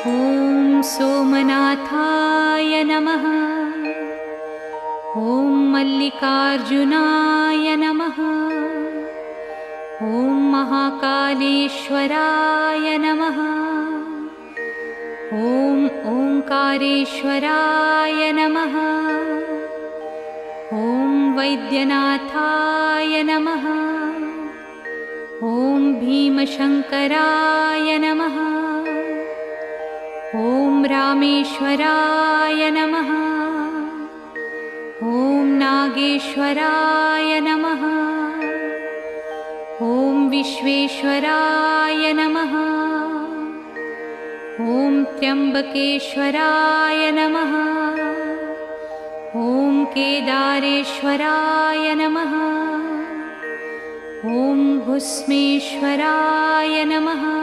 ॐ सोमनाथाय नमः। ॐ मल्लिकार्जुनाय नमः। ॐ महाकालेश्वराय नमः। ॐ ओंकारेश्वराय नमः। ॐ वैद्यनाथाय नमः। ॐ भीमशंकराय नमः। ॐ रामेश्वराय नमः। ॐ नागेश्वराय नमः। ॐ विश्वेश्वराय नमः। ॐ त्र्यंबकेश्वराय नमः। ॐ केदारेश्वराय नमः। ॐ भुस्मेश्वराय नमः।